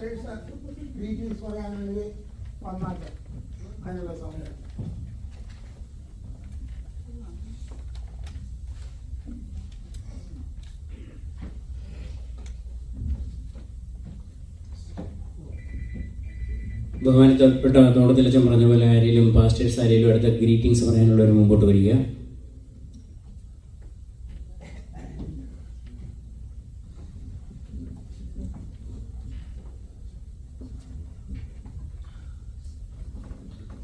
Greetings പറയാനുണ്ടെങ്കിൽ വന്നാട്ടെ അതിനുള്ള സമയം. ബഹുമാനപ്പെട്ട തോട്ടത്തിലച്ചൻ പറഞ്ഞ പോലെ ആരെങ്കിലും പാസ്റ്റേഴ്സ് ആരെങ്കിലും അടുത്ത ഗ്രീറ്റിംഗ്സ് പറയാനുള്ളവർ മുമ്പോട്ട് വരിക.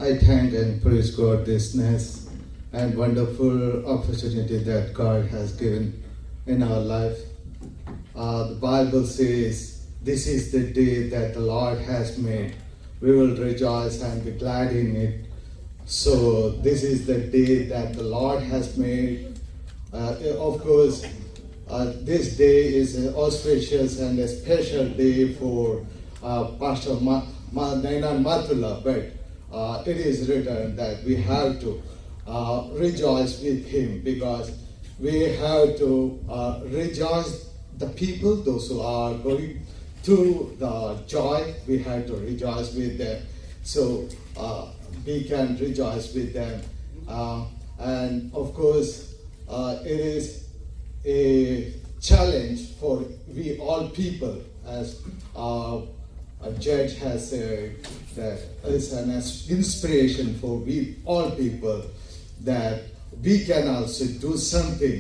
I thank and praise God this nice and wonderful opportunity that God has given in our life. The Bible says, "This is the day that the Lord has made. We will rejoice and be glad in it." So this is the day that the Lord has made. Of course, this day is an auspicious and a special day for Pastor Nainan Mathula, but it is written that we have to rejoice with him, because we have to rejoice the people, those who are going through the joy, we have to rejoice with them. So we can rejoice with them. And of course, it is a challenge for we all people, as a judge has said, that is an inspiration for we all people, that we can also do something.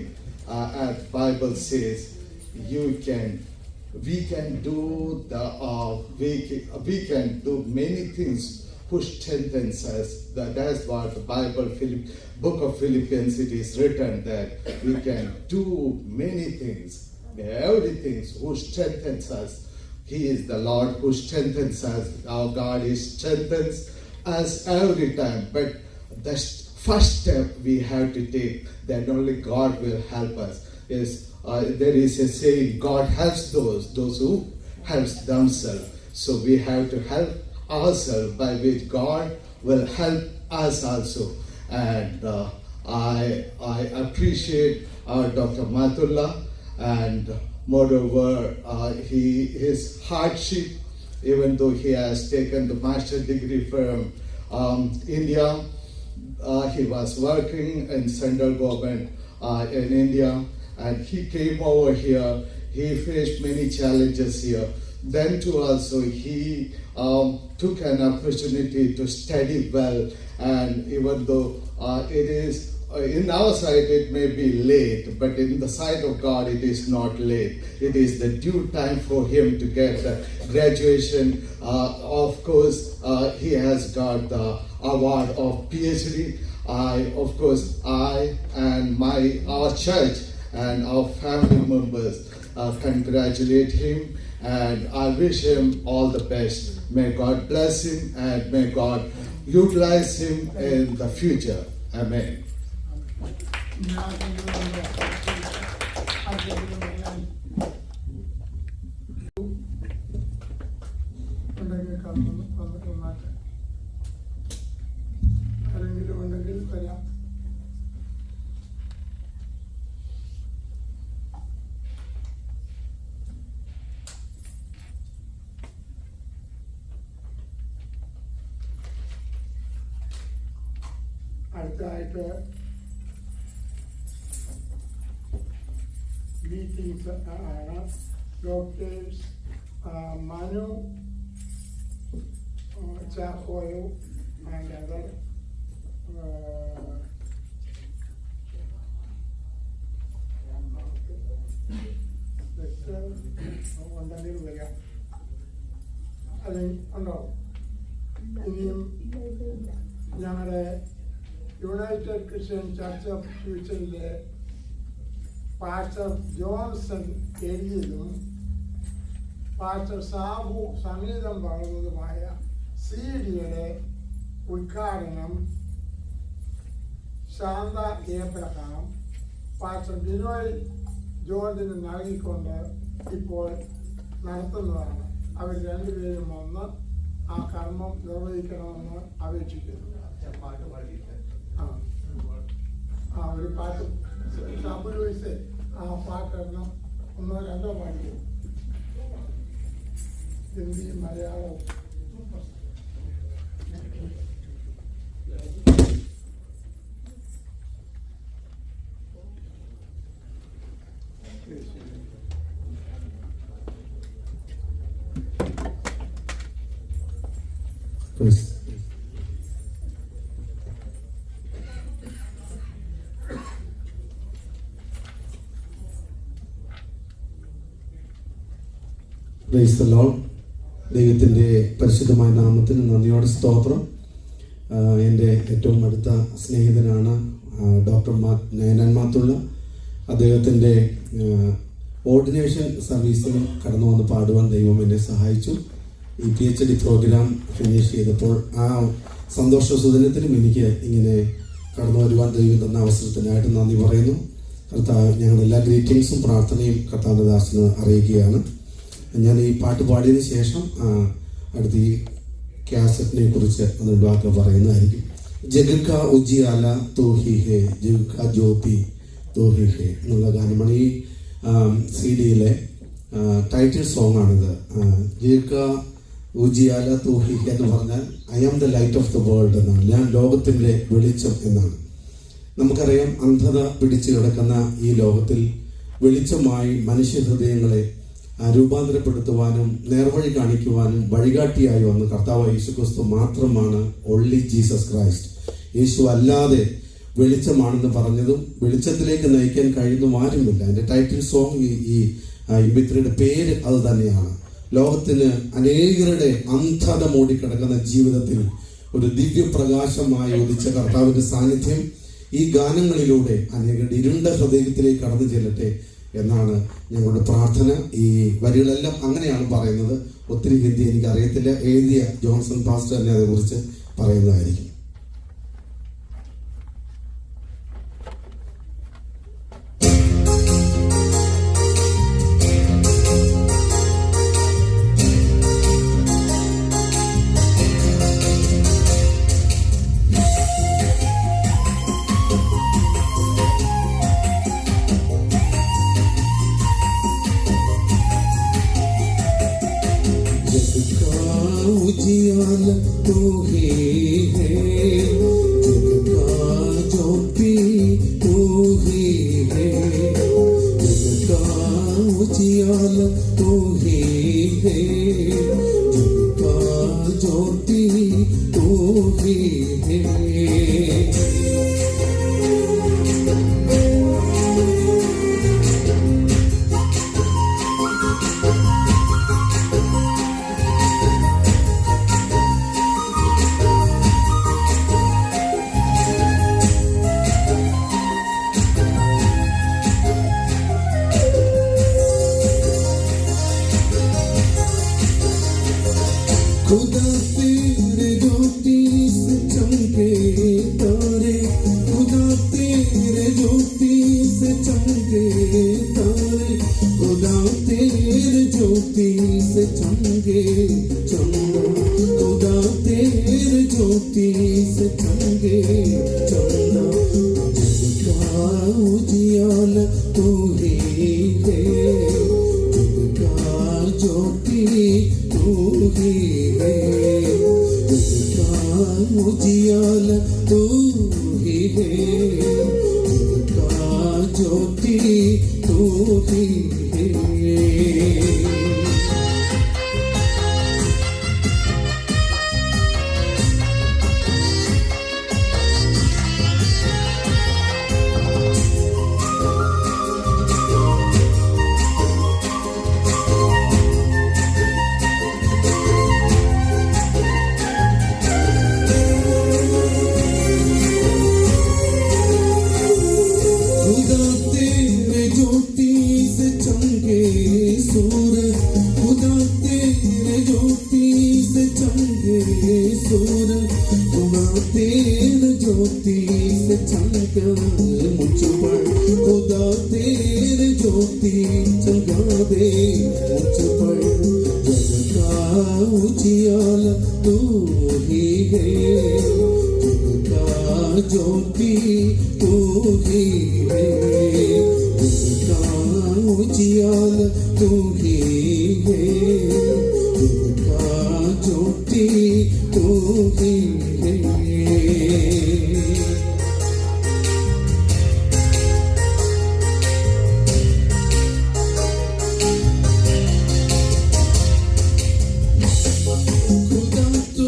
As Bible says, we can do many things who strengthens us. That's what the Bible, book of Philippians, it is written that we can do many things, everything who strengthens us. He is the Lord who strengthens us. Our God strengthens us every time. But the first step we have to take, that only God will help us, is there is a saying, God helps those who helps themselves. So we have to help ourselves, by which God will help us also. And I appreciate Dr. Mathula, and moreover, his hardship, even though he has taken the master degree from India, he was working in central government in India, and he came over here. He faced many challenges here. Then too also he took an opportunity to study well, and even though it is in our sight it may be late, but in the sight of God it is not late. It is the due time for him to get the graduation. Of course, he has got the award of PhD. I and our church and our family members congratulate him, and I wish him all the best. May God bless him, and may God utilize him in the future. Amen. ആരെങ്കിലും ഉണ്ടെങ്കിൽ വരാം. അടുത്തതായിട്ട് meetings ആണ്. Doctors Manu ചാക്കോയോ and other ഉണ്ടെങ്കിൽ വരാം. അല്ലെങ്കിൽ ഉണ്ടോ? ഇനിയും ഞങ്ങളുടെ യുണൈറ്റഡ് ക്രിസ്ത്യൻ ചർച്ച് ഓഫ് ഫ്യൂച്ചറിലെ പാസ്റ്റർ ജോൺസൺ എഴുതിയതും പാസ്റ്റർ സാബു സംഗീതം പാടുന്നതുമായ CD-യുടെ ഉദ്ഘാടനം ശാന്ത ഏബ്രഹാം പാസ്റ്റർ ബിനോയ് ജോർജിന് നൽകിക്കൊണ്ട് ഇപ്പോൾ നടത്തുന്നതാണ്. അവർ രണ്ടുപേരും വന്ന് ആ കർമ്മം നിർവഹിക്കണമെന്ന് അപേക്ഷിക്കുന്നു. ഒരു പാട്ട് സാബു ലൂയിസ് ആ പാട്ടെണ്ണം ഒന്നോ രണ്ടോ പാടിക്കും. Hindi, Malayalam. Praise the Lord. ദൈവത്തിൻ്റെ പരിശുദ്ധമായ നാമത്തിന് നന്ദിയോടെ സ്തോത്രം. എൻ്റെ ഏറ്റവും അടുത്ത സ്നേഹിതനാണ് ഡോക്ടർ നയനാൻ മാത്തുള്ള. അദ്ദേഹത്തിൻ്റെ ഓർഡിനേഷൻ സർവീസിൽ കടന്നു വന്ന് പാടുവാൻ ദൈവം എന്നെ സഹായിച്ചു. ഈ PhD പ്രോഗ്രാം ഫിനിഷ് ചെയ്തപ്പോൾ ആ സന്തോഷ സുദിനത്തിലും എനിക്ക് ഇങ്ങനെ കടന്നു വരുവാൻ ദൈവം തന്ന അവസരത്തിനായിട്ട് നന്ദി പറയുന്നു. കർത്താവ് ഞങ്ങളുടെ എല്ലാ ഗ്രീറ്റിംഗ്സും പ്രാർത്ഥനയും കർത്താവിൻ്റെ ദാസന് അറിയിക്കുകയാണ്. ഞാൻ ഈ പാട്ട് പാടിയതിന് ശേഷം അടുത്ത ഈ കാസറ്റിനെ കുറിച്ച് ഒന്ന് വാക്ക് പറയുന്നതായിരിക്കും. ജഗ് കാ ഉജിയാല തോ ഹി ഹേ, ജഗ് കാ ജ്യോതി തോ ഹി ഹേ എന്നുള്ള ഗാനമാണ്. ഈ CD-യിലെ ടൈറ്റിൽ സോങ് ആണിത്. ജഗ് കാ ഉജിയാല തോ ഹി ഹേ എന്ന് പറഞ്ഞാൽ I am the light of the world എന്നാണ്. ഞാൻ ലോകത്തിൻ്റെ വെളിച്ചം എന്നാണ്. നമുക്കറിയാം, അന്ധത പിടിച്ചു കിടക്കുന്ന ഈ ലോകത്തിൽ വെളിച്ചമായി മനുഷ്യഹൃദയങ്ങളെ രൂപാന്തരപ്പെടുത്തുവാനും നേർവഴി കാണിക്കുവാനും വഴികാട്ടിയായി വന്ന കർത്താവ് യേശുക്രിസ്തു മാത്രമാണ്. Only Jesus Christ. യേശു അല്ലാതെ വെളിച്ചമാണെന്ന് പറഞ്ഞതും വെളിച്ചത്തിലേക്ക് നയിക്കാൻ കഴിയുന്നതും ആരുമില്ല. എൻ്റെ ടൈറ്റിൽ സോങ് ഈ ഇമ്പിത്രിയുടെ പേര് അത് തന്നെയാണ്. ലോകത്തിന് അനേകരുടെ അന്ധത മൂടിക്കിടക്കുന്ന ജീവിതത്തിൽ ഒരു ദിവ്യപ്രകാശമായി ഉദിച്ച കർത്താവിൻ്റെ സാന്നിധ്യം ഈ ഗാനങ്ങളിലൂടെ അനേകരുടെ ഇരുണ്ട ഹൃദയത്തിലേക്ക് കടന്നു ചെല്ലട്ടെ എന്നാണ് ഞങ്ങളുടെ പ്രാർത്ഥന. ഈ വരികളെല്ലാം അങ്ങനെയാണ് പറയുന്നത്. ഒത്തിരി ഹിന്ദി എനിക്ക് അറിയത്തില്ല. എഴുതിയ ജോൺസൺ പാസ്റ്റർ തന്നെ അതേക്കുറിച്ച് പറയുന്നതായിരിക്കും. उजियाला तू ही है, जग का ज्योति तू ही है, जग का उजियाला तू ही है, जग का ज्योति तू ही है. खुदा तेरे ज्योति से चमके तारे, खुदा तेरे ज्योति से चमके तारे, खुदा तेरे ज्योति से चमके चमना, खुदा तेरे ज्योति से चमके चमना. जग का उजियाला तू ही है, जग का ज्योति तू ही है, जग का उजियाला तू ही है, जग का ज्योति तू ही है. खुदा तेरे ज्योति से चमके सूरज, खुदा तेरे ज्योति से चमके सूरज, खुदा तेरे ज्योति से चमके मुझ पर, खुदा तेरे ज्योति जगा दे मुझ पर. जग का उजियाला तू ही है, जग का ज्योति तू ही है, जग का उजियाला तू ही है, जग तू ही है खुदा तू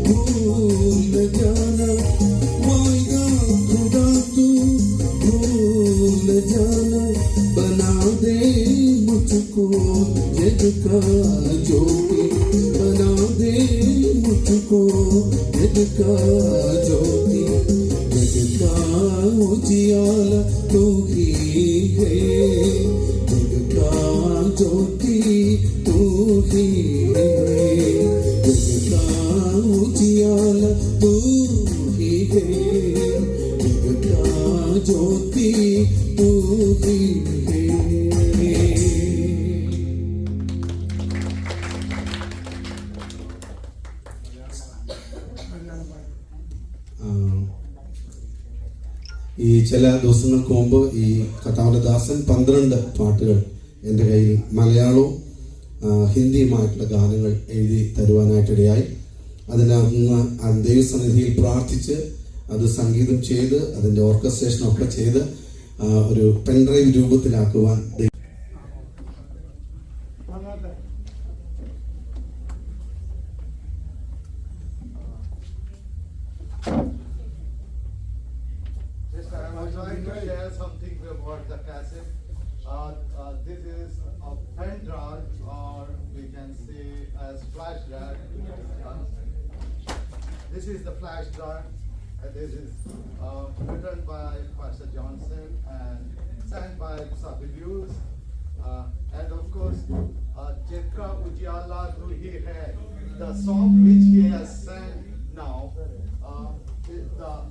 भूल जाना वायदा खुदा तू भूल जाना बना दे मुझको जग का ज्योति बना दे मुझको जग का ज्योति जग का उजियाला तू ही है जग का ज्योति तू ही है जग का उजियाला तू ही है जग का ज्योति तू ही है ഈ ചില ദിവസങ്ങൾക്ക് മുമ്പ് ഈ കർത്താവിന്റെ ദാസൻ 12 പാട്ടുകൾ എൻ്റെ കയ്യിൽ മലയാളവും ഹിന്ദിയുമായിട്ടുള്ള ഗാനങ്ങൾ എഴുതി തരുവാനായിട്ടിടയായി. അതിനകത്ത് ദൈവസന്നിധിയിൽ പ്രാർത്ഥിച്ച് അത് സംഗീതം ചെയ്ത് അതിൻ്റെ ഓർക്കസ്ട്രേഷനൊക്കെ ചെയ്ത് ഒരു pen drive രൂപത്തിലാക്കുവാൻ I would like to share something about the cassette. This is a pen drive, or we can say as flash drive. This is the flash drive. This is written by Pastor Johnson and sang by Sabidius. And of course, Jetka Ujjala Tu Hi Hai, the song which he has sang now.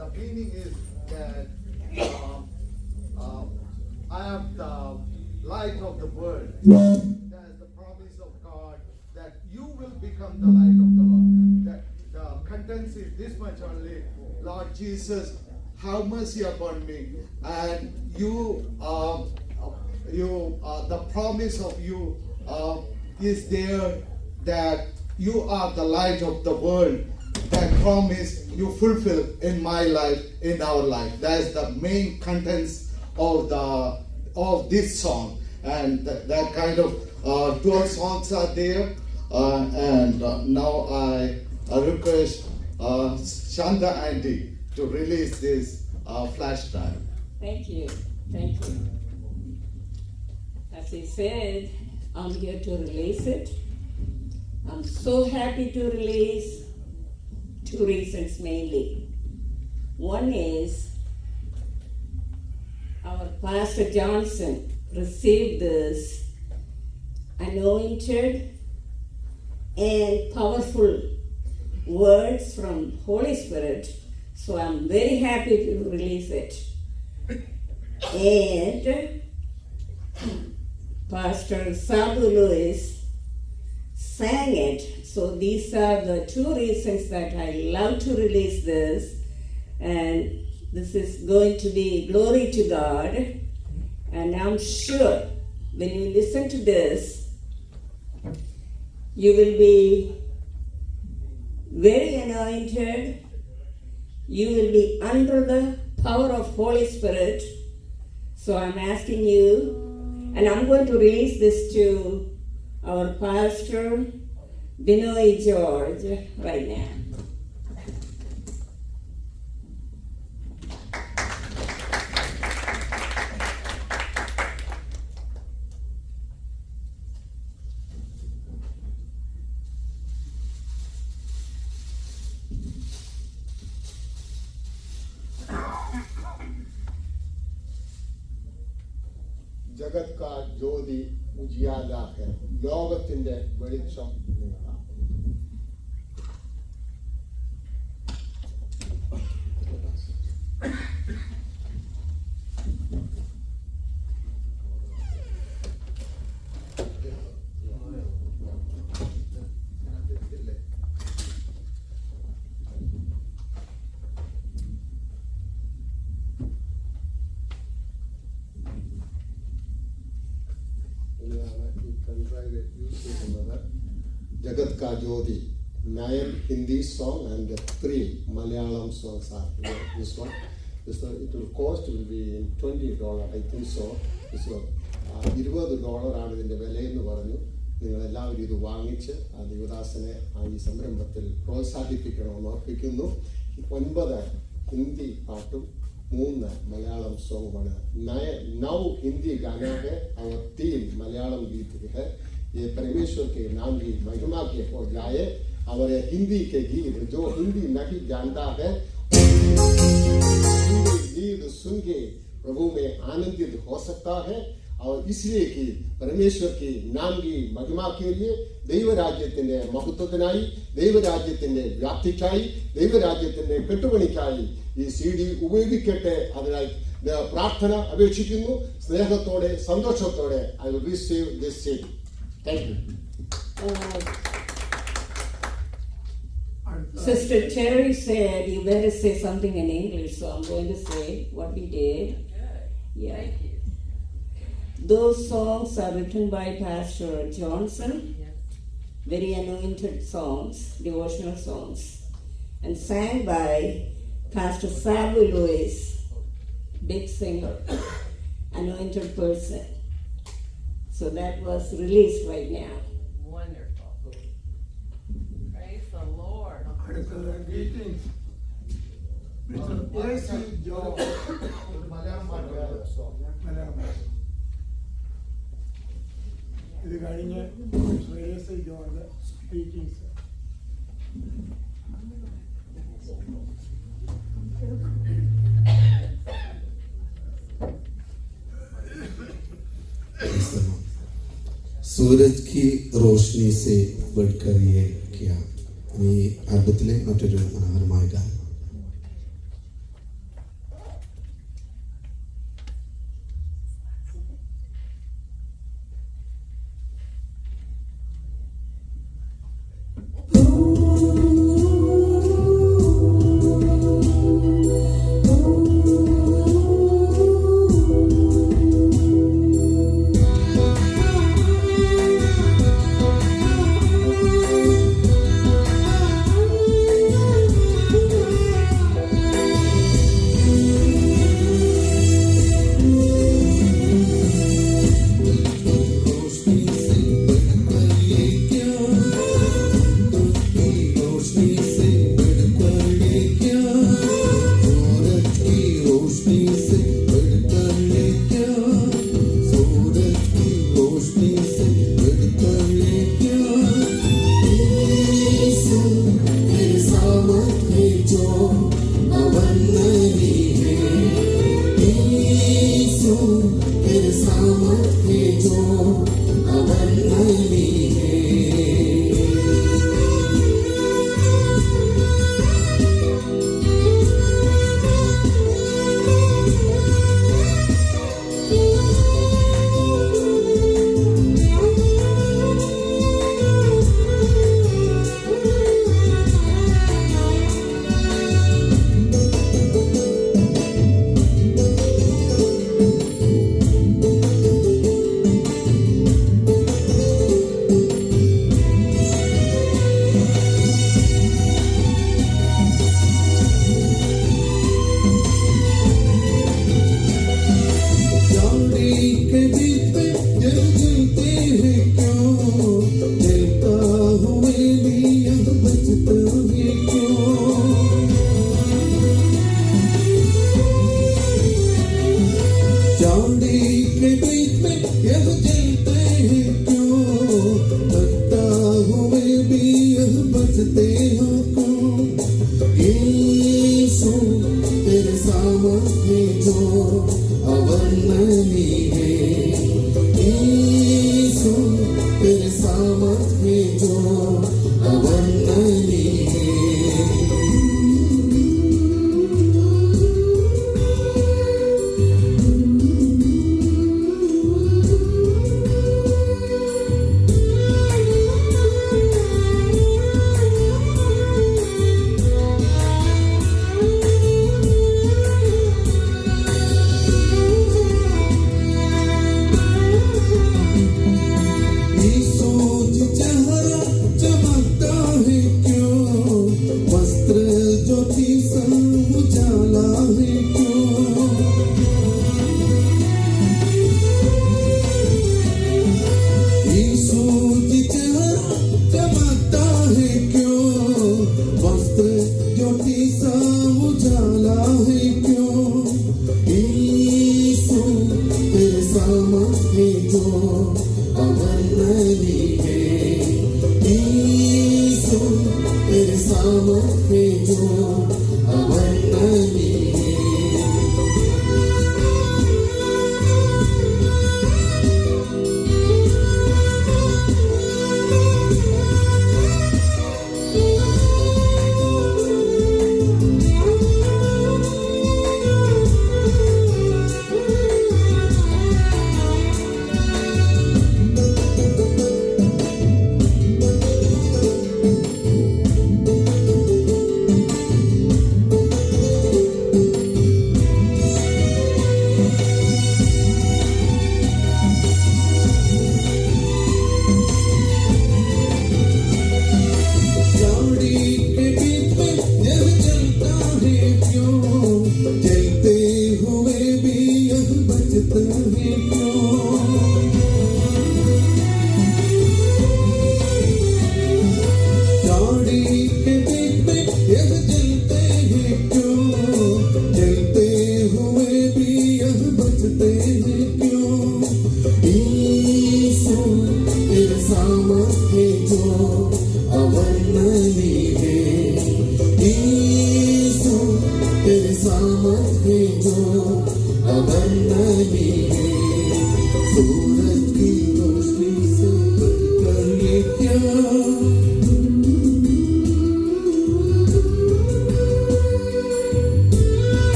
The meaning is that I am the light of the world. That is the promise of God that you will become the light of the Lord. That the contents is this much only. Lord Jesus, have mercy upon me, and the promise of you is there that you are the light of the world. That promise you fulfill in my life, in our life. That is the main contents of this song, and that kind of 12 songs are there. And now I request Shanta Auntie to release this flash drive. Thank you. Thank you. As he said, I'm here to release it. I'm so happy to release 2 reasons mainly. One is our Pastor Johnson received this anointed and powerful words from Holy Spirit. So I'm very happy to release it. And Pastor Sabu Lewis sang it. So these are the 2 reasons that I love to release this. And this is going to be glory to God. And I'm sure when you listen to this, you will be very anointed. You will be under the power of Holy Spirit. So I'm asking you, and I'm going to release this to our pastor, Binoy George, right now. ജഗത് കാ ജ്യോതി ഉജിയാല ഹെ, ലോകത്തിന്റെ വെളിച്ചം നിങ്ങളാണ്. ജഗത് കാ ജ്യോതി 9 Hindi song and 3 Malayalam songs are here. This one, it will cost will be $20, I think so. So $20 ആണ് ഇതിൻ്റെ വിലയെന്ന് പറഞ്ഞു. നിങ്ങളെല്ലാവരും ഇത് വാങ്ങിച്ച് ആ ദേവദാസനെ ഈ സംരംഭത്തിൽ പ്രോത്സാഹിപ്പിക്കണമെന്ന് ഓർപ്പിക്കുന്നു. 9 ഹിന്ദി പാട്ടും 3 മലയാളം സോങ്ങുമാണ്. 9 हिंदी गाना है और 3 मलयालम गीत है. ये परमेश्वर के नाम की महिमा के हो जाए. और हिंदी के गीत जो हिंदी नहीं जानता है गीत सुन के प्रभु में आनंदित हो सकता है. और इसलिए कि परमेश्वर की नाम की महिमा के लिए ദൈവരാജ്യത്തിന്റെ മഹത്വത്തിനായി ദൈവരാജ്യത്തിന്റെ വ്യാപ്തിക്കായി ദൈവരാജ്യത്തിന്റെ കെട്ടുപണിക്കായി ഈ CD ഉപയോഗിക്കട്ടെ. അതിനായി പ്രാർത്ഥന അപേക്ഷിക്കുന്നു. സ്നേഹത്തോടെ സന്തോഷത്തോടെ I will receive this CD. Thank you. Sister Terry said you better say something in English, so I'm going to say what we did. Yeah. Those songs are written by Pastor Johnson, very anointed songs, devotional songs, and sang by Pastor Sabu Lewis, big singer, anointed person. So that was released right now. Wonderful. Praise the Lord. Greetings. A.C. John. ഇത് കഴിഞ്ഞ് A.C. George സ്പീക്കിംഗ്സ്. सूरज की रोशनी से बढ़कर ये क्या ഈ ആൽബത്തിലെ മറ്റൊരു മനോഹരമായ ഗാനം. सामर्थ्य जो अवर्णनीय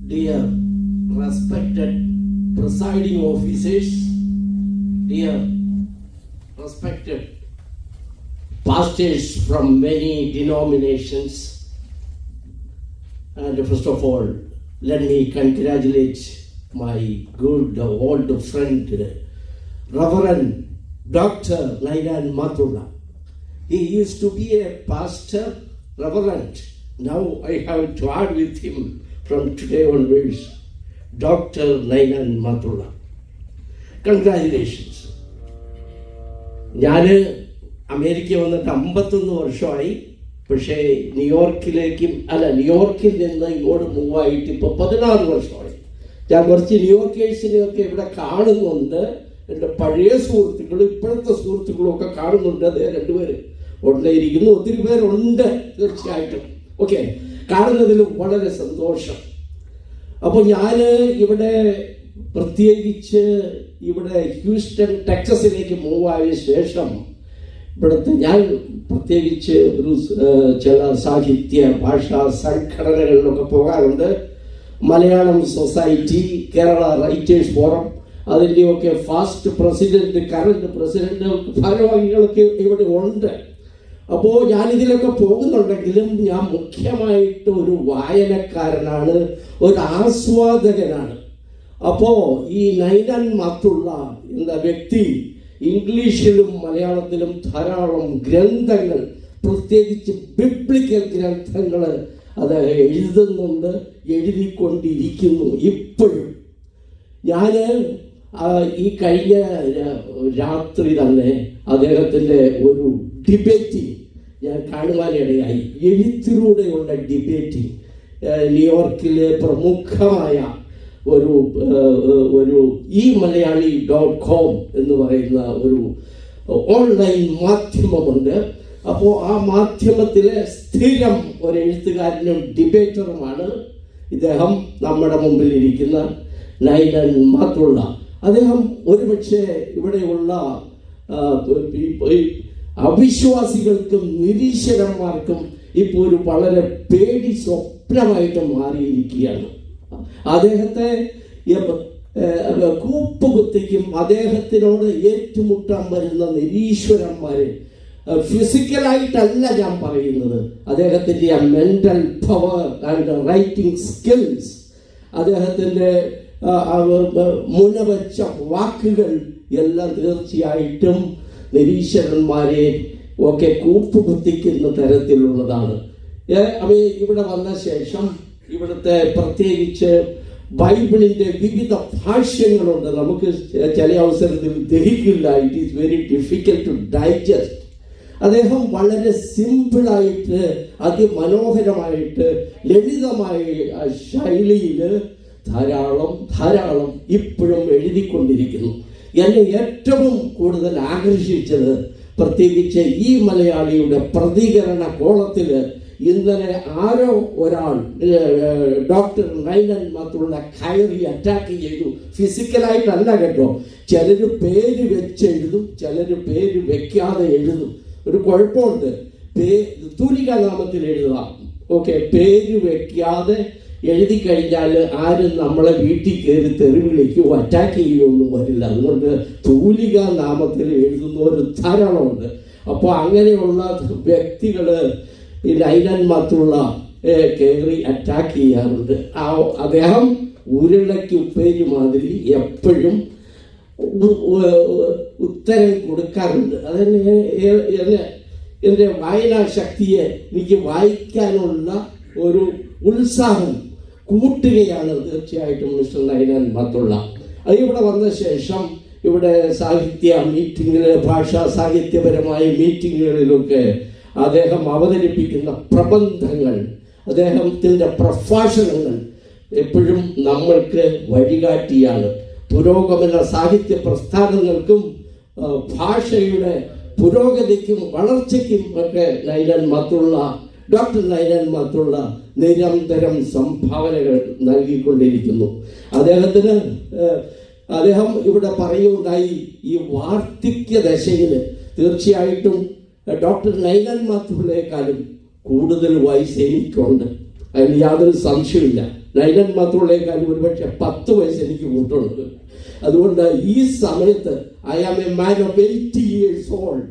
Dear respected presiding officers, dear respected pastors from many denominations, and first of all, let me congratulate my good old friend, Reverend Dr. Nainan Mathula. He used to be a pastor, reverend. Now I have to add with him from today onwards, Dr. Nainan Mathula. Congratulations. ഞാൻ America വന്നിട്ട് 51 വർഷമായി. പക്ഷേ ന്യൂയോർക്കിൽ നിന്ന് ഇങ്ങോട്ട് മൂവായിട്ട് ഇപ്പോൾ 16 വർഷമായി. ഞാൻ കുറച്ച് ന്യൂയോർക്കേഴ്സിനെയൊക്കെ ഇവിടെ കാണുന്നുണ്ട്. എൻ്റെ പഴയ സുഹൃത്തുക്കളും ഇപ്പോഴത്തെ സുഹൃത്തുക്കളും ഒക്കെ കാണുന്നുണ്ട്. അതേ രണ്ടുപേര് ഉള്ളയിരിക്കുന്നു, ഒത്തിരി പേരുണ്ട് തീർച്ചയായിട്ടും. ഓക്കെ, കാണുന്നതിൽ വളരെ സന്തോഷം. അപ്പോൾ ഞാൻ ഇവിടെ പ്രത്യേകിച്ച് ഇവിടെ ഹ്യൂസ്റ്റൺ ടെക്സസിലേക്ക് മൂവായ ശേഷം ഇവിടുത്തെ ഞാൻ പ്രത്യേകിച്ച് ഒരു ചില സാഹിത്യ ഭാഷാ സംഘടനകളിലൊക്കെ പോകാറുണ്ട്. Malayalam society, Kerala writers forum, അതിൻ്റെയൊക്കെ ഫാസ്റ്റ് പ്രസിഡന്റ്, കറണ്ട് പ്രസിഡന്റ്, ഭാരവാഹികളൊക്കെ ഇവിടെ ഉണ്ട്. അപ്പോൾ ഞാനിതിലൊക്കെ പോകുന്നുണ്ടെങ്കിലും ഞാൻ മുഖ്യമായിട്ട് ഒരു വായനക്കാരനാണ്, ഒരു ആസ്വാദകനാണ്. അപ്പോൾ ഈ നൈനാൻ മാത്തുള്ള എന്ന വ്യക്തി ഇംഗ്ലീഷിലും മലയാളത്തിലും ധാരാളം ഗ്രന്ഥങ്ങൾ, പ്രത്യേകിച്ച് ബിബ്ലിക്കൽ ഗ്രന്ഥങ്ങൾ അത് എഴുതുന്നുണ്ട്, എഴുതിക്കൊണ്ടിരിക്കുന്നു ഇപ്പോഴും. ഞാൻ ഈ കഴിഞ്ഞ രാത്രി തന്നെ അദ്ദേഹത്തിൻ്റെ ഒരു ഡിബേറ്റിംഗ് ഞാൻ കാണുവാനിടയായി. എഴുത്തിലൂടെയുള്ള ഡിബേറ്റിംഗ് ന്യൂയോർക്കിലെ പ്രമുഖമായ ഒരു eMalayali.com എന്ന് പറയുന്ന ഒരു ഓൺലൈൻ മാധ്യമമുണ്ട്. അപ്പോൾ ആ മാധ്യമത്തിലെ സ്ഥിരം ഒരു എഴുത്തുകാരനും ഡിബേറ്ററുമാണ് ഇദ്ദേഹം, നമ്മുടെ മുമ്പിൽ ഇരിക്കുന്ന നൈനൻ മാത്തുള്ള. അദ്ദേഹം ഒരുപക്ഷെ ഇവിടെയുള്ള അവിശ്വാസികൾക്കും നിരീശ്വരന്മാർക്കും ഇപ്പോൾ ഒരു വളരെ പേടി സ്വപ്നമായിട്ട് മാറിയിരിക്കുകയാണ്. അദ്ദേഹത്തെ കൂപ്പുകുത്തിക്കും അദ്ദേഹത്തിനോട് ഏറ്റുമുട്ടാൻ വരുന്ന നിരീശ്വരന്മാരെ ഫിസിക്കലായിട്ടല്ല ഞാൻ പറയുന്നത്, അദ്ദേഹത്തിൻ്റെ ആ mental power and writing skills, അദ്ദേഹത്തിൻ്റെ മുനവച്ച വാക്കുകൾ എല്ലാം തീർച്ചയായിട്ടും നിരീശ്വരന്മാരെ ഒക്കെ കൂപ്പുകുത്തിക്കുന്ന തരത്തിലുള്ളതാണ്. ഇവിടെ വന്ന ശേഷം ഇവിടുത്തെ പ്രത്യേകിച്ച് ബൈബിളിൻ്റെ വിവിധ ഭാഷ്യങ്ങളുണ്ട്. നമുക്ക് ചില അവസരത്തിൽ ദഹിക്കില്ല. It is very difficult to digest. അദ്ദേഹം വളരെ സിമ്പിളായിട്ട് അതിമനോഹരമായിട്ട് ലളിതമായ ശൈലിയിൽ ധാരാളം ഇപ്പോഴും എഴുതിക്കൊണ്ടിരിക്കുന്നു. എന്നെ ഏറ്റവും കൂടുതൽ ആകർഷിച്ചത് പ്രത്യേകിച്ച് eMalayaliയുടെ പ്രതികരണ കോളത്തിൽ ഇന്നലെ ആരോ ഒരാൾ ഡോക്ടർ നൈനൻ മാത്തുള്ള കയറി അറ്റാക്ക് ചെയ്തു. ഫിസിക്കലായിട്ടല്ല കേട്ടോ, ചിലർ പേര് വെച്ചെഴുതും, ചിലർ പേര് വെക്കാതെ എഴുതും. ഒരു കുഴപ്പമുണ്ട്, തൂലികാനാമത്തിൽ എഴുതാം, ഓക്കെ. പേര് വെക്കാതെ എഴുതി കഴിഞ്ഞാൽ ആരും നമ്മളെ വീട്ടിൽ കയറി തെറി വിളിക്കുകയോ അറ്റാക്ക് ചെയ്യുകയോ ഒന്നും വരില്ല. അതുകൊണ്ട് തൂലികാ നാമത്തിൽ എഴുതുന്നവർ ധാരാളമുണ്ട്. അപ്പോൾ അങ്ങനെയുള്ള വ്യക്തികൾ ഈ നൈനൻ മാത്തുള്ള കയറി അറ്റാക്ക് ചെയ്യാറുണ്ട്. അദ്ദേഹം ഉരുളയ്ക്ക് ഉപ്പേരി മാതിരി എപ്പോഴും ഉത്തരം കൊടുക്കാറുണ്ട്. അതെന്നെ എൻ്റെ വായനാ ശക്തിയെ എനിക്ക് വായിക്കാനുള്ള ഒരു ഉത്സാഹം കൂട്ടുകയാണ് തീർച്ചയായിട്ടും മിസ്റ്റർ നൈനൻ മാത്തുള്ള. അത് ഇവിടെ വന്ന ശേഷം ഇവിടെ സാഹിത്യ മീറ്റിങ്ങിൽ, ഭാഷാ സാഹിത്യപരമായ മീറ്റിങ്ങുകളിലൊക്കെ അദ്ദേഹം അവതരിപ്പിക്കുന്ന പ്രബന്ധങ്ങൾ, അദ്ദേഹത്തിൻ്റെ പ്രഭാഷണങ്ങൾ എപ്പോഴും നമ്മൾക്ക് വഴികാട്ടിയാണ്. പുരോഗമന സാഹിത്യ പ്രസ്ഥാനങ്ങൾക്കും ഭാഷയുടെ പുരോഗതിക്കും വളർച്ചയ്ക്കും ഒക്കെ ഡോക്ടർ നൈനൻ മാത്തുള്ള നിരന്തരം സംഭാവനകൾ നൽകിക്കൊണ്ടിരിക്കുന്നു. അദ്ദേഹം ഇവിടെ പറയുകയുണ്ടായി, ഈ വാർദ്ധക്യ ദശയിൽ തീർച്ചയായിട്ടും ഡോക്ടർ നൈനൻ മാത്തുള്ളയെക്കാളും കൂടുതൽ വയസ്സ് എനിക്കുണ്ട്, അതിന് യാതൊരു സംശയമില്ല. നൈനൻ മാത്തുള്ളയെക്കാളും ഒരുപക്ഷെ 10 വയസ്സ് എനിക്ക് കൂട്ടുണ്ട്. അതുകൊണ്ട് ഈ സമയത്ത് I am a man of 80 years old.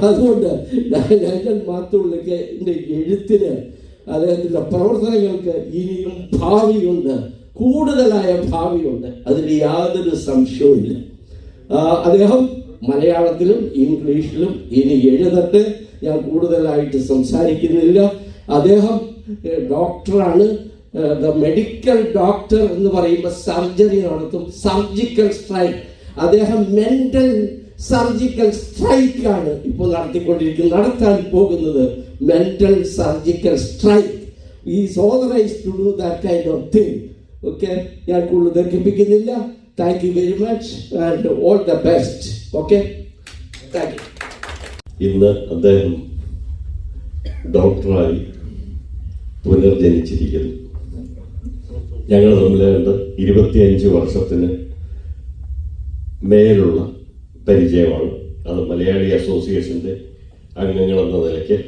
അതുകൊണ്ട് നൈനൻ മാത്തുള്ളയ്ക്ക് എഴുത്തിന്, അദ്ദേഹത്തിൻ്റെ പ്രവർത്തനങ്ങൾക്ക് ഇനിയും ഭാവിയുണ്ട്, കൂടുതലായ ഭാവിയുണ്ട്, അതിൽ യാതൊരു സംശയവുമില്ല. അദ്ദേഹം മലയാളത്തിലും ഇംഗ്ലീഷിലും ഇനി എഴുതട്ടെ. ഞാൻ കൂടുതലായിട്ട് സംസാരിക്കുന്നില്ല. അദ്ദേഹം ഡോക്ടറാണ്. മെഡിക്കൽ ഡോക്ടർ എന്ന് പറയുമ്പോൾ സർജറി നടത്തും, സർജിക്കൽ സ്ട്രൈക്ക്. അദ്ദേഹം മെന്റൽ സർജിക്കൽ സ്ട്രൈക്കാണ് ഇപ്പോൾ നടത്താൻ പോകുന്നത്. Mental surgical strike. Is authorised to do that kind of thing. Okay, ഞാൻ കൂടുതൽ ദീർഘിപ്പിക്കുന്നില്ല. Thank you very much and all the best. Okay, thank you. ഇന്ന് അദ്ദേഹം ഡോക്ടറായി പുനർജനിച്ചിരിക്കുന്നു. ഞങ്ങൾ തമ്മിൽ 25 വർഷത്തിന് മേലുള്ള പരിചയമാണ്. അത് മലയാളി അസോസിയേഷൻ്റെ അംഗങ്ങളെന്ന നിലയ്ക്ക്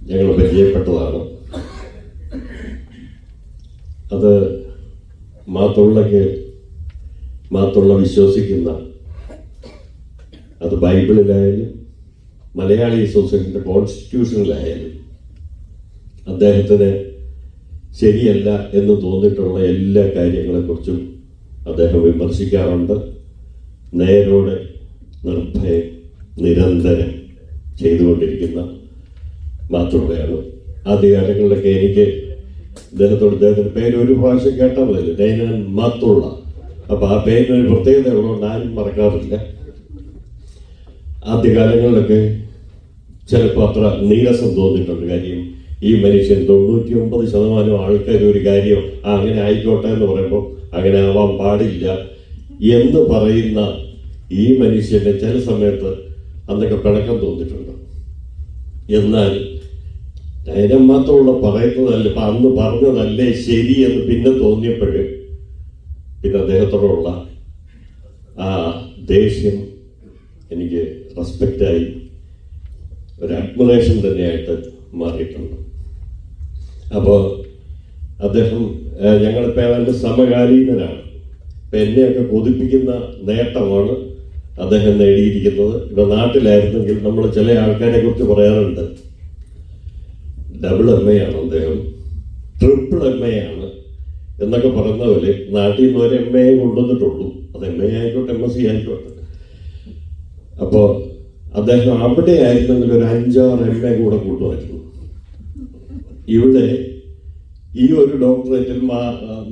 ഞങ്ങൾ പരിചയപ്പെട്ടതാണ്. അത് മാത്തുള്ള വിശ്വസിക്കുന്ന, അത് ബൈബിളിലായാലും മലയാളി അസോസിയേഷൻ്റെ കോൺസ്റ്റിറ്റ്യൂഷനിലായാലും അദ്ദേഹത്തിന് ശരിയല്ല എന്ന് തോന്നിയിട്ടുള്ള എല്ലാ കാര്യങ്ങളെക്കുറിച്ചും അദ്ദേഹം വിമർശിക്കാറുണ്ട്. നേരോടെ നിർഭയം നിരന്തരം ചെയ്തുകൊണ്ടിരിക്കുന്ന മാത്രമാണ്. ആദ്യകാലങ്ങളിലൊക്കെ എനിക്ക് അദ്ദേഹത്തിന്റെ പേര് ഒരു പ്രാവശ്യം കേട്ടാൽ മതി, നൈനാൻ മാത്തുള്ള. അപ്പോൾ ആ പേരിനൊരു പ്രത്യേകത ഉള്ളതുകൊണ്ട് ആരും മറക്കാറില്ല. ആദ്യകാലങ്ങളിലൊക്കെ ചിലപ്പോൾ അത്ര നീരസം തോന്നിയിട്ടുണ്ട്. കാര്യം ഈ മനുഷ്യൻ 99% ആൾക്കാർ ഒരു കാര്യം അങ്ങനെ ആയിക്കോട്ടെ എന്ന് പറയുമ്പോൾ അങ്ങനെ ആവാൻ പാടില്ല എന്ന് പറയുന്ന ഈ മനുഷ്യനെ ചില സമയത്ത് അന്നൊക്കെ പിണക്കം തോന്നിയിട്ടുണ്ട്. എന്നാൽ നൈനാൻ മാത്തുള്ള പറയുന്നതല്ല, ഇപ്പം അന്ന് പറഞ്ഞതല്ലേ ശരി എന്ന് പിന്നെ തോന്നിയപ്പോഴേ പിന്നെ അദ്ദേഹത്തോടുള്ള ആ ദേഷ്യം എനിക്ക് റെസ്പെക്റ്റായി, ഒരു അഡ്മിറേഷൻ തന്നെയായിട്ട് മാറിയിട്ടുണ്ട്. അപ്പോൾ അദ്ദേഹം ഞങ്ങളിപ്പോൾ ഏതാണ്ട് സമകാലീനരാണ്. ഇപ്പം എന്നെയൊക്കെ കൊതിപ്പിക്കുന്ന നേട്ടമാണ് അദ്ദേഹം നേടിയിരിക്കുന്നത്. ഇപ്പം നാട്ടിലായിരുന്നെങ്കിൽ നമ്മൾ ചില ആൾക്കാരെ കുറിച്ച് പറയാറുണ്ട്, ഡബിൾ MA ആണ് അദ്ദേഹം, ട്രിപ്പിൾ MA ആണ് എന്നൊക്കെ പറയുന്ന പോലെ നാട്ടിൽ നിന്ന് ഒരു MA കൊണ്ടുവന്നിട്ടുള്ളൂ. അത് MA ആയിക്കോട്ടെ MSc ആയിക്കോട്ടെ. അപ്പോൾ അദ്ദേഹം അവിടെ ആയിരുന്നെങ്കിൽ ഒരു 5-6 MA കൂടെ കൂട്ടുമായിരുന്നു. ഇവിടെ ഈ ഒരു ഡോക്ടറേറ്റിൽ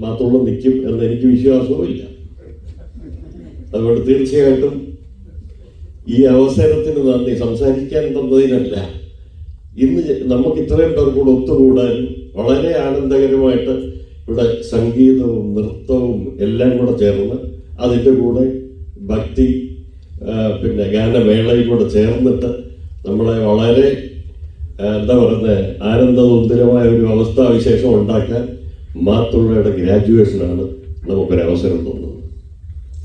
മാത്രമുള്ള നിൽക്കും എന്ന് എനിക്ക് വിശ്വാസവുമില്ല. അതുകൊണ്ട് തീർച്ചയായിട്ടും ഈ അവസരത്തിന് നന്ദി. സംസാരിക്കാൻ തന്നതിനല്ല, ഇന്ന് നമുക്ക് ഇത്രയും പേർ കൂടെ ഒത്തുകൂടാനും വളരെ ആനന്ദകരമായിട്ട് ഇവിടെ സംഗീതവും നൃത്തവും എല്ലാം കൂടെ ചേർന്ന് അതിൻ്റെ കൂടെ ഭക്തി പിന്നെ ഗാനമേളയും കൂടെ ചേർന്നിട്ട് നമ്മളെ വളരെ എന്താ പറയുന്നത് ആനന്ദതുന്ദരമായ ഒരു അവസ്ഥാവിശേഷം ഉണ്ടാക്കാൻ മാത്തുള്ളയുടെ ഗ്രാജുവേഷനാണ് നമുക്കൊരവസരം തോന്നുന്നത്.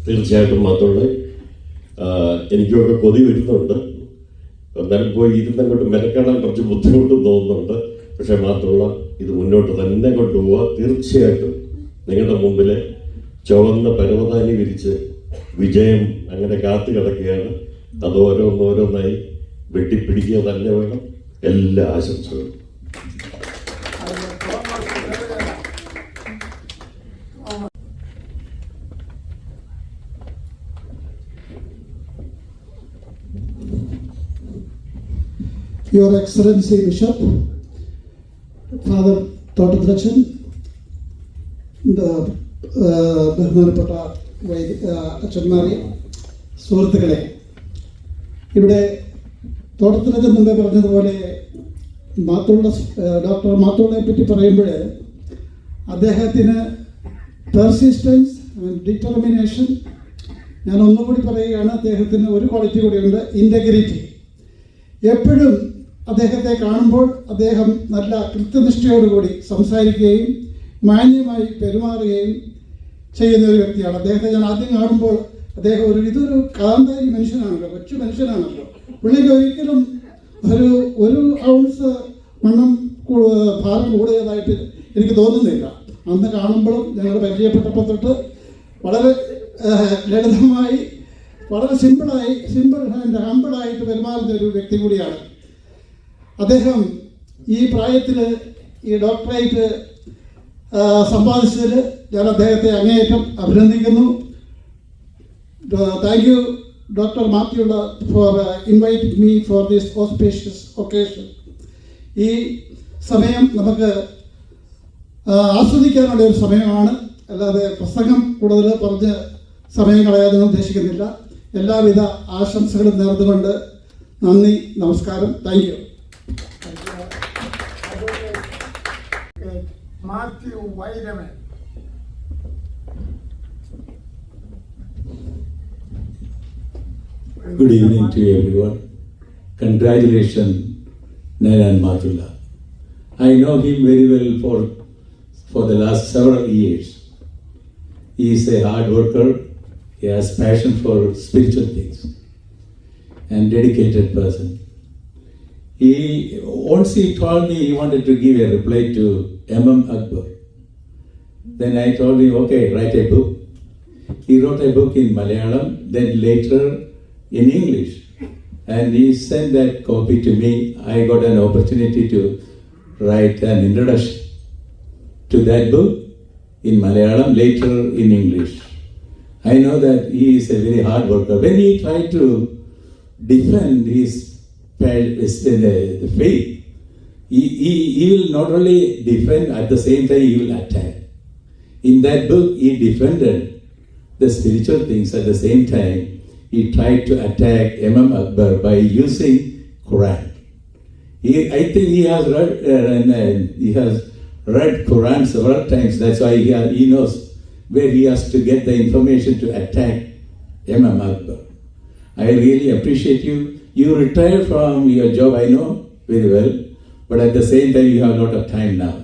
തീർച്ചയായിട്ടും മാത്തുള്ള എനിക്കൊക്കെ കൊതി വരുന്നുണ്ട്. എന്നാലും പോയി ഇരുന്നങ്ങോട്ട് മെനക്കെടാൻ കുറച്ച് ബുദ്ധിമുട്ടും തോന്നുന്നുണ്ട്. പക്ഷെ മാത്രമുള്ള ഇത് മുന്നോട്ട് തന്നെ കൊണ്ടുപോവുക. തീർച്ചയായിട്ടും നിങ്ങളുടെ മുമ്പിൽ ചുവന്ന പരവതാനി വിരിച്ച് വിജയം അങ്ങനെ കാത്തു കിടക്കുകയാണ്. അത് ഓരോന്നോരോന്നായി വെട്ടിപ്പിടിക്കുക തന്നെ വേണം. എല്ലാ ആശംസകളും. Your Excellency Bishop, Father Thotadrachan, ബഹുമാനപ്പെട്ട അച്ഛന്മാരെ, സുഹൃത്തുക്കളെ, ഇവിടെ തോട്ടത്തിലച്ഛൻ മുമ്പേ പറഞ്ഞതുപോലെ ഡോക്ടർ മാത്തുള്ളയെ പറ്റി പറയുമ്പോൾ അദ്ദേഹത്തിന് പെർസിസ്റ്റൻസ് ആൻഡ് ഡിറ്റർമിനേഷൻ, ഞാൻ ഒന്നുകൂടി പറയുകയാണ്, അദ്ദേഹത്തിന് ഒരു ക്വാളിറ്റി കൂടിയുണ്ട്, ഇൻറ്റഗ്രിറ്റി. എപ്പോഴും അദ്ദേഹത്തെ കാണുമ്പോൾ അദ്ദേഹം നല്ല കൃത്യനിഷ്ഠയോടുകൂടി സംസാരിക്കുകയും മാന്യമായി പെരുമാറുകയും ചെയ്യുന്ന ഒരു വ്യക്തിയാണ്. അദ്ദേഹത്തെ ഞാൻ ആദ്യം കാണുമ്പോൾ അദ്ദേഹം ഇതൊരു കാന്താരി മനുഷ്യനാണല്ലോ, കൊച്ചു മനുഷ്യനാണല്ലോ, പുള്ളിക്ക് ഒരിക്കലും ഒരു ഔൺസ് മണ്ണം ഭാരം കൂടിയതായിട്ട് എനിക്ക് തോന്നുന്നില്ല. അന്ന് കാണുമ്പോഴും ഞങ്ങൾ പരിചയപ്പെട്ടപ്പോൾ തൊട്ട് വളരെ ലളിതമായി, വളരെ സിമ്പിൾ ആൻഡ് ഹമ്പിളായിട്ട് പെരുമാറുന്ന ഒരു വ്യക്തി കൂടിയാണ് അദ്ദേഹം. ഈ പ്രായത്തിൽ ഈ ഡോക്ടറേറ്റ് സമ്പാദിച്ചതിൽ ഞാൻ അദ്ദേഹത്തെ അങ്ങേയറ്റം അഭിനന്ദിക്കുന്നു. Thank you Dr. Mathula for inviting me for this auspicious occasion. ഈ സമയം നമുക്ക് ആസ്വദിക്കാനുള്ള ഒരു സമയമാണ്, അല്ലാതെ പ്രസംഗം കൂടുതൽ പറഞ്ഞ് സമയം കളയാതെ ഉദ്ദേശിക്കുന്നില്ല. എല്ലാവിധ ആശംസകളും നേർന്നുകൊണ്ട് നന്ദി, നമസ്കാരം. Thank you. Matthew Weideman. Good evening to everyone. Congratulations, Nainan Mathula. I know him very well for the last several years. He is a hard worker. He has passion for spiritual things and dedicated person. Once he told me he wanted to give a reply to M.M. Akbar. Then I told him, okay, write a book. He wrote a book in Malayalam, then later in English, and he sent that copy to me. I got an opportunity to write an introduction to that book in Malayalam, later in English. I know that he is a very hard worker. When he tried to defend his faith, he will not only defend, at the same time he will attack. In that book, he defended the spiritual things. At the same time, he tried to attack Imam Akbar by using Quran. I think he has read Quran several times. That's why he knows where he has to get the information to attack Imam Akbar. I really appreciate you. You retired from your job, I know very well, but at the same time you have a lot of time now.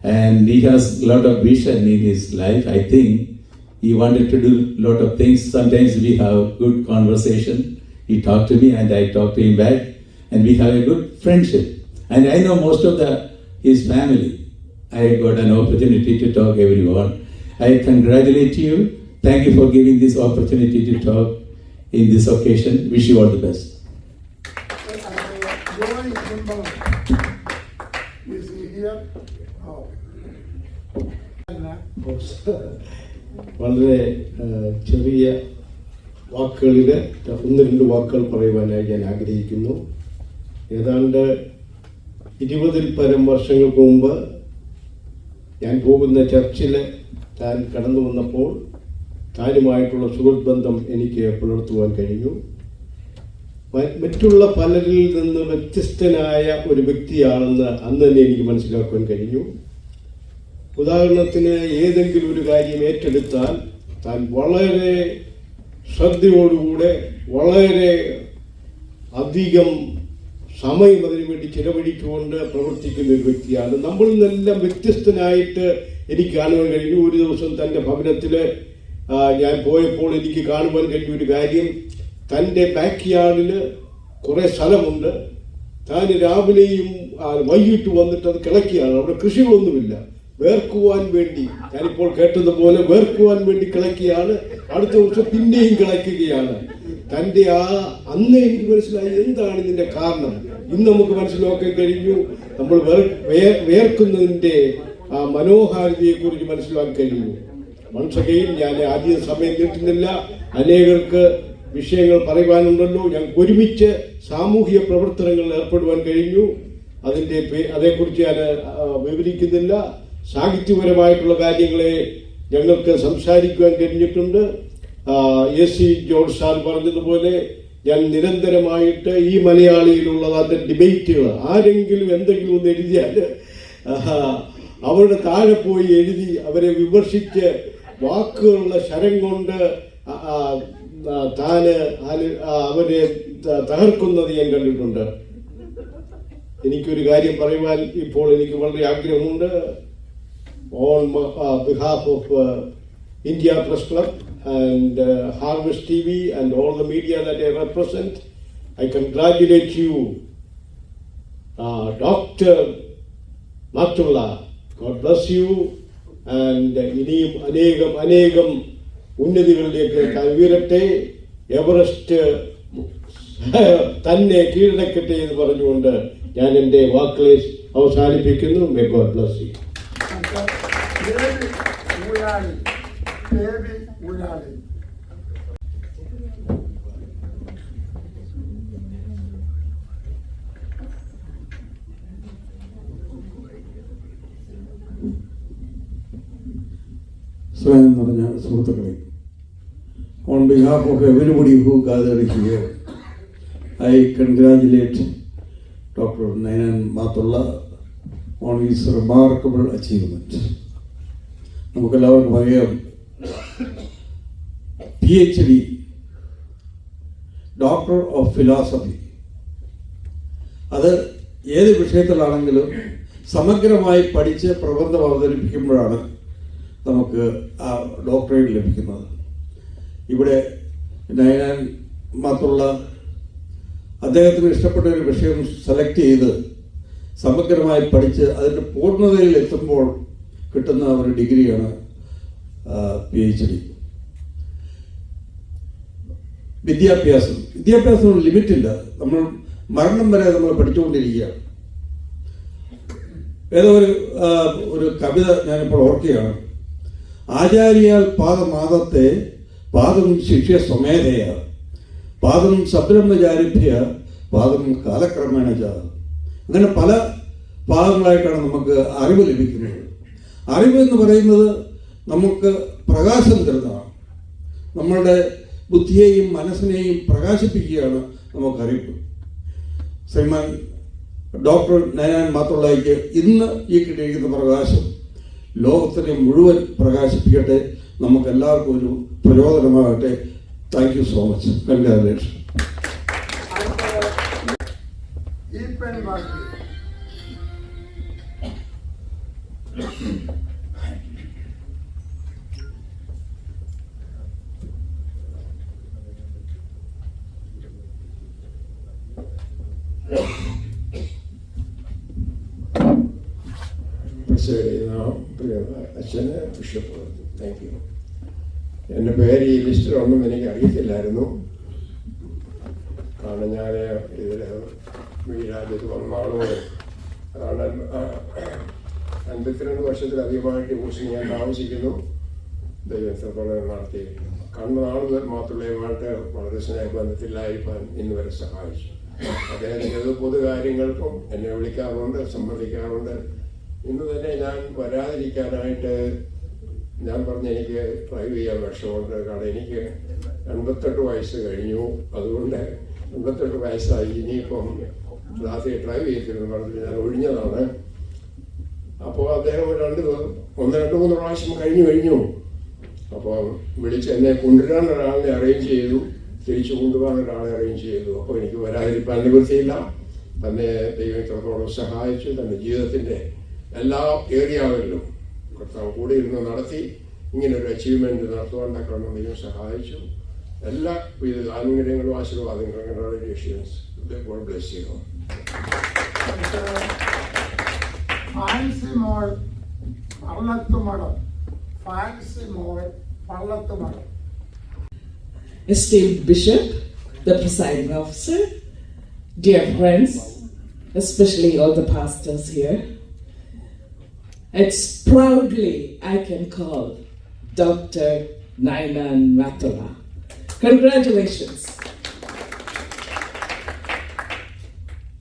And he has a lot of vision in his life. I think he wanted to do a lot of things. Sometimes we have good conversation. He talked to me and I talked to him back, and we have a good friendship. And I know most of his family. I got an opportunity to talk to everyone. I congratulate you. Thank you for giving this opportunity to talk in this occasion. Wish you all the best. Joy Kimball. Is he here? Oh. വളരെ ചെറിയ വാക്കുകളിൽ ഒന്ന് രണ്ട് വാക്കുകൾ പറയുവാനായി ഞാൻ ആഗ്രഹിക്കുന്നു. ഏതാണ്ട് 20-ൽ പരം വർഷങ്ങൾക്ക് മുമ്പ് ഞാൻ പോകുന്ന ചർച്ചിൽ താൻ കടന്നു വന്നപ്പോൾ താനുമായിട്ടുള്ള സുഹൃത്ത് ബന്ധം എനിക്ക് പുലർത്തുവാൻ കഴിഞ്ഞു. മറ്റുള്ള പലരിൽ നിന്ന് വ്യത്യസ്തനായ ഒരു വ്യക്തിയാണെന്ന് അന്ന് തന്നെ എനിക്ക് മനസ്സിലാക്കുവാൻ കഴിഞ്ഞു. ഉദാഹരണത്തിന് ഏതെങ്കിലും ഒരു കാര്യം ഏറ്റെടുത്താൽ താൻ വളരെ ശ്രദ്ധയോടുകൂടെ വളരെ അധികം സമയം അതിനുവേണ്ടി ചിലവഴിച്ചുകൊണ്ട് പ്രവർത്തിക്കുന്ന ഒരു വ്യക്തിയാണ്. നമ്മളിൽ നിന്നെല്ലാം വ്യത്യസ്തനായിട്ട് എനിക്ക് കാണുവാൻ കഴിഞ്ഞു. ഒരു ദിവസം തൻ്റെ ഭവനത്തിൽ ഞാൻ പോയപ്പോൾ എനിക്ക് കാണുവാൻ കഴിഞ്ഞ ഒരു കാര്യം, തൻ്റെ ബാക്ക് യാർഡിൽ കുറേ സ്ഥലമുണ്ട്. താൻ രാവിലെയും വൈകിട്ട് വന്നിട്ട് അത് കിളക്കുകയാണ്. അവിടെ കൃഷികളൊന്നുമില്ല. വേർക്കുവാൻ വേണ്ടി, ഞാനിപ്പോൾ കേട്ടതുപോലെ വേർക്കുവാൻ വേണ്ടി കിളക്കുകയാണ്. അടുത്ത ദിവസം പിന്നെയും കിളക്കുകയാണ്. തൻ്റെ അന്ന് എനിക്ക് മനസ്സിലായി എന്താണ് ഇതിൻ്റെ കാരണം. ഇന്ന് നമുക്ക് മനസ്സിലാക്കാൻ കഴിഞ്ഞു. നമ്മൾ വേർക്കുന്നതിൻ്റെ മനോഹാരിതയെക്കുറിച്ച് മനസ്സിലാക്കാൻ കഴിഞ്ഞു. മനസ്സകയിൽ ഞാൻ ആദ്യം സമയം നീട്ടുന്നില്ല. അനേകർക്ക് വിഷയങ്ങൾ പറയുവാനുണ്ടല്ലോ. ഞങ്ങൾക്ക് ഒരുമിച്ച് സാമൂഹിക പ്രവർത്തനങ്ങളിൽ ഏർപ്പെടുവാൻ കഴിഞ്ഞു. അതേക്കുറിച്ച് ഞാൻ വിവരിക്കുന്നില്ല. സാഹിത്യപരമായിട്ടുള്ള കാര്യങ്ങളെ ഞങ്ങൾക്ക് സംസാരിക്കുവാൻ കഴിഞ്ഞിട്ടുണ്ട്. AC ജോർജ് സാർ പറഞ്ഞതുപോലെ ഞാൻ നിരന്തരമായിട്ട് ഈ മലയാളിയിലുള്ളതായിട്ട് ഡിബേറ്റുകൾ, ആരെങ്കിലും എന്തെങ്കിലും ഒന്ന് എഴുതിയാൽ അവരുടെ താഴെ പോയി എഴുതി അവരെ വിമർശിച്ച് വാക്കുകളുള്ള ശരം കൊണ്ട് അവരെ തകർക്കുന്നത് ഞാൻ കണ്ടിട്ടുണ്ട്. എനിക്കൊരു കാര്യം പറയുവാൻ ഇപ്പോൾ എനിക്ക് വളരെ ആഗ്രഹമുണ്ട്. On behalf of India Press Club and Harvest TV and all the media that I represent, I congratulate you, Dr. Matullah. God bless you, and ഇനിയും അനേകം ഉന്നതികളിലേക്ക് ഉയരട്ടെ. എവറസ്റ്റ് തന്നെ കീഴടക്കട്ടെ എന്ന് പറഞ്ഞുകൊണ്ട് ഞാൻ എൻ്റെ വാക്കുകളെ അവസാനിപ്പിക്കുന്നു. May God bless you. സ്നേഹം നിറഞ്ഞ സുഹൃത്തുക്കളെ, on behalf of everybody who gathered here, I congratulate Dr. Nainan Matullah on his remarkable achievement. നമുക്കെല്ലാവർക്കും അറിയാം, PhD, ഡോക്ടർ ഓഫ് ഫിലോസഫി, അത് ഏത് വിഷയത്തിലാണെങ്കിലും സമഗ്രമായി പഠിച്ച് പ്രബന്ധം അവതരിപ്പിക്കുമ്പോഴാണ് നമുക്ക് ആ ഡോക്ടറേറ്റ് ലഭിക്കുന്നത്. ഇവിടെ നൈനാൻ മാത്തുള്ള അദ്ദേഹത്തിന് ഇഷ്ടപ്പെട്ട ഒരു വിഷയം സെലക്ട് ചെയ്ത് സമഗ്രമായി പഠിച്ച് അതിൻ്റെ പൂർണ്ണതയിൽ എത്തുമ്പോൾ കിട്ടുന്ന ഒരു ഡിഗ്രിയാണ് PhD. വിദ്യാഭ്യാസം ലിമിറ്റില്ല. നമ്മൾ മരണം വരെ നമ്മൾ പഠിച്ചുകൊണ്ടിരിക്കുകയാണ്. ഏതോ ഒരു കവിത ഞാനിപ്പോൾ ഓർക്കുകയാണ്. ആചാര്യാൽ പാദമാദത്തെ പാദം ശിഷ്യ സ്വമേധയ പാദം സബ്രഹ്മചാരിഭ്യ പാദം കാലക്രമേണ. അങ്ങനെ പല ഭാഗങ്ങളായിട്ടാണ് നമുക്ക് അറിവ് ലഭിക്കുന്നത്. അറിവ് എന്ന് പറയുന്നത് നമുക്ക് പ്രകാശം തരുന്നതാണ്. നമ്മളുടെ ബുദ്ധിയെയും മനസ്സിനെയും പ്രകാശിപ്പിക്കുകയാണ് നമുക്കറിവ്. ശ്രീമാൻ ഡോക്ടർ നയനാൻ മാത്തുള്ളയ്ക്ക് ഇന്ന് ഈ കിട്ടിയിരിക്കുന്ന പ്രകാശം ലോകത്തിനെ മുഴുവൻ പ്രകാശിപ്പിക്കട്ടെ. നമുക്ക് എല്ലാവർക്കും ഒരു പ്രചോദനമാകട്ടെ. Thank you so much. Congratulation. അച്ഛന് ബിഷപ്പ്, താങ്ക് യു. എൻ്റെ പേര് ഈ ലിസ്റ്റിലൊന്നും എനിക്ക് അറിയത്തില്ലായിരുന്നു. കാരണം ഞാൻ ഇതിൽ ഈ രാജ്യത്ത് വന്നാളോ അതാണ് 52 വർഷത്തിലധികമായിട്ട് ഡിവോഴ്സിൽ ഞാൻ താമസിക്കുന്നു. ദൈവത്തോളം നടത്തി കണ്ണു നാൾ മുതൽ മാത്രമുള്ളതുമായിട്ട് വളരെ സ്നേഹബന്ധത്തിലായിരിക്കാൻ ഇന്ന് വരെ സഹായിച്ചു. അദ്ദേഹത്തിൻ്റെ പൊതുകാര്യങ്ങൾക്കും എന്നെ വിളിക്കാറുണ്ട്, സംബന്ധിക്കാറുണ്ട്. ഇന്ന് തന്നെ ഞാൻ വരാതിരിക്കാനായിട്ട് ഞാൻ പറഞ്ഞ എനിക്ക് ഡ്രൈവ് ചെയ്യാൻ വിഷമമുണ്ട്. കാരണം എനിക്ക് 88 വയസ്സ് കഴിഞ്ഞു. അതുകൊണ്ട് 88 വയസ്സായി. ഇനിയിപ്പം രാത്രി ഡ്രൈവ് ചെയ്തിരുന്നു പറഞ്ഞിട്ട് ഞാൻ ഒഴിഞ്ഞതാണ്. അപ്പോൾ അദ്ദേഹം 1-2-3 പ്രാവശ്യം കഴിഞ്ഞു. അപ്പോൾ വിളിച്ച് എന്നെ കൊണ്ടുവരാൻ ഒരാളിനെ അറേഞ്ച് ചെയ്തു, തിരിച്ചു കൊണ്ടുപോകാൻ ഒരാളെ അറേഞ്ച് ചെയ്തു. അപ്പോൾ എനിക്ക് വരാതിരിക്കാൻ നിവൃത്തിയില്ല. തന്നെ ദൈവം ഇത്രത്തോളം സഹായിച്ചു. തൻ്റെ ജീവിതത്തിൻ്റെ എല്ലാ ഏരിയകളിലും കർത്താവ് കൂടെ ഇരുന്ന് നടത്തി ഇങ്ങനൊരു അച്ചീവ്മെന്റ് നടത്തുവാൻ തക്കണം ദൈവം സഹായിച്ചു. എല്ലാ ആനുകൂല്യങ്ങളും ആശീർവാദങ്ങളും congratulations. God bless you. Fancy മോൾ പള്ളത്തുമടം. ഫാൻസി മോൾ Pallathumadam. Esteemed Bishop, the presiding officer, dear friends, especially all the pastors here, it's proudly I can call Dr. Nainan Matula. Congratulations.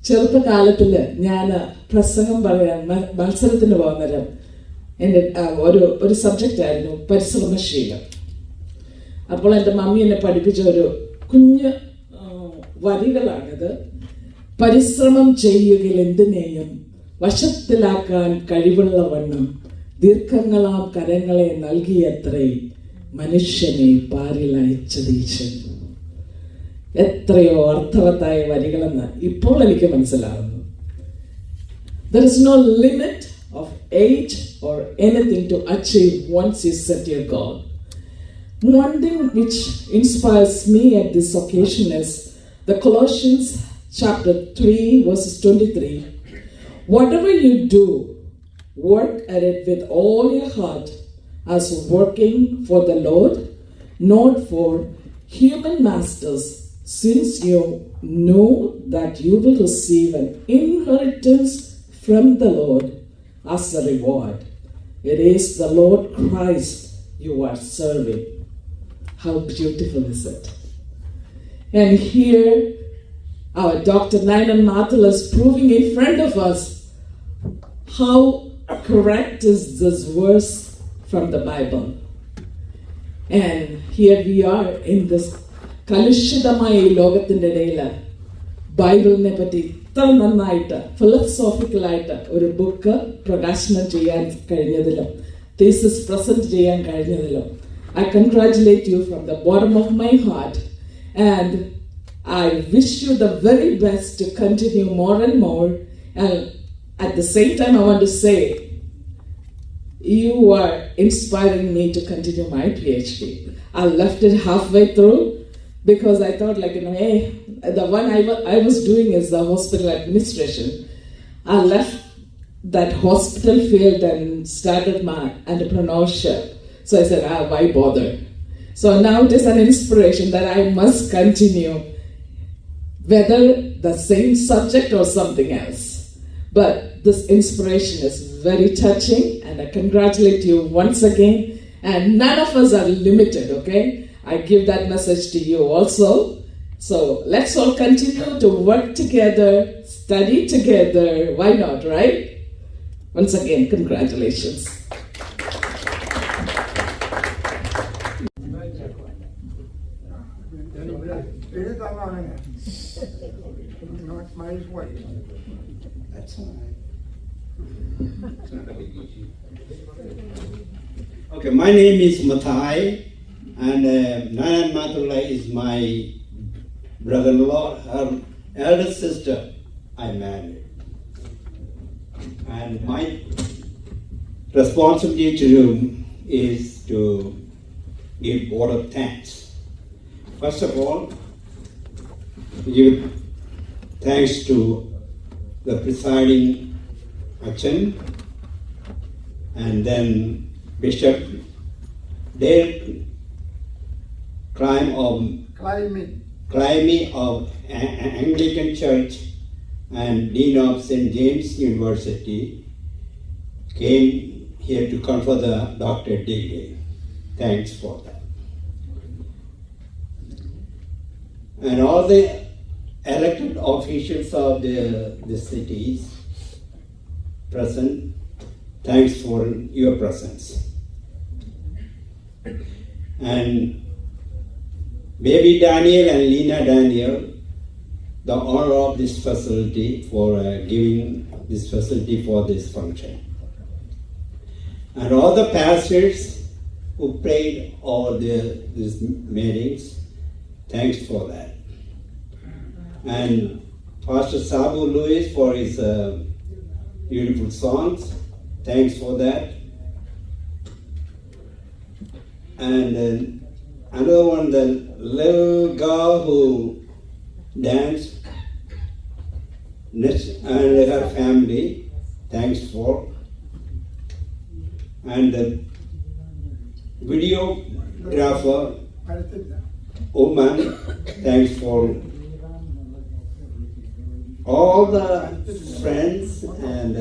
ചെറുപ്പകാലത്തിൽ ഞാൻ പ്രസംഗം പറയാൻ മത്സരത്തിന് പോകുന്നേരം എൻ്റെ ഒരു സബ്ജക്റ്റ് ആയിരുന്നു പരിശ്രമശീലം. അപ്പോൾ എൻ്റെ മമ്മി എന്നെ പഠിപ്പിച്ച ഒരു കുഞ്ഞ് വരികളാണിത്. പരിശ്രമം ചെയ്യുകയിൽ എന്തിനേയും വശത്തിലാക്കാൻ കഴിവുള്ള വണ്ണം ദീർഘങ്ങളാം കരങ്ങളെ നൽകിയത്രേ മനുഷ്യനെ പാരിലയച്ചതീശൻ. എത്രയോ അർത്ഥവത്തായ വരികളെന്ന് ഇപ്പോൾ എനിക്ക് മനസ്സിലാകുന്നു. There is no limit of age or anything to achieve once you set your goal. One thing which inspires me at this occasion is the Colossians chapter 3 verses 23. Whatever you do, work at it with all your heart as working for the Lord, not for human masters, since you know that you will receive an inheritance from the Lord as a reward. It is the Lord Christ you are serving. How beautiful is it? And here our Dr. Nainan Mathula is proving in front of us how correct is this verse from the Bible. And here we are in this കലുഷിതമായ ഈ ലോകത്തിൻ്റെ ഇടയിൽ ബൈബിളിനെ പറ്റി ഇത്ര നന്നായിട്ട് ഫിലോസോഫിക്കലായിട്ട് ഒരു book പ്രകാശനം ചെയ്യാൻ കഴിഞ്ഞതിലും തീസിസ് പ്രസന്റ് ചെയ്യാൻ കഴിഞ്ഞതിലും I congratulate you from the bottom of my heart, and I wish you the very best to continue more and more. And at the same time, I want to say, you are inspiring me to continue my PhD. I left it halfway through because I thought, hey, the one I was doing is the hospital administration. I left that hospital field and started my entrepreneurship. So I said, why bother? So now it is an inspiration that I must continue, whether the same subject or something else. But this inspiration is very touching, and I congratulate you once again. And none of us are limited, okay? I give that message to you also. So let's all continue to work together, study together. Why not, right? Once again, congratulations. എഴുതി തന്ന അങ്ങനെ not my wife. Okay, my name is Mathai, and Nayan Matullah is my brother-in-law. Her elder sister I married. And my responsibility to you is to give word of thanks. First of all, give thanks to the presiding Achan, and then Bishop Dale Climie of Anglican Church and Dean of St. James University came here to confer the doctorate degree. Thanks for that. And all the elected officials of the cities present, thanks for your presence. And baby Daniel and Lena Daniel, the honor of this facility for giving this facility for this function. And all the pastors who prayed all these meetings, thanks for that. And Pastor Sabu Lewis for his beautiful songs, thanks for that. And another one, the little girl who danced, and her family, thanks for. And the videographer woman, thanks for. All the friends and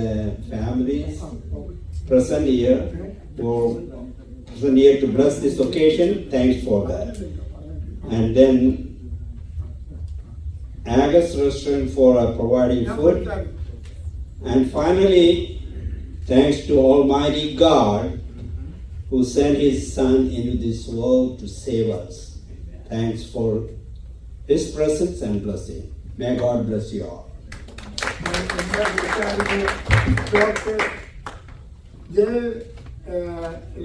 families present here to bless this occasion, thanks for that. And then Agus Restaurant for providing food. And finally, thanks to Almighty God who sent His Son into this world to save us. Thanks for His presence and blessing. May God bless you all. Dr. J.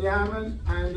Raman and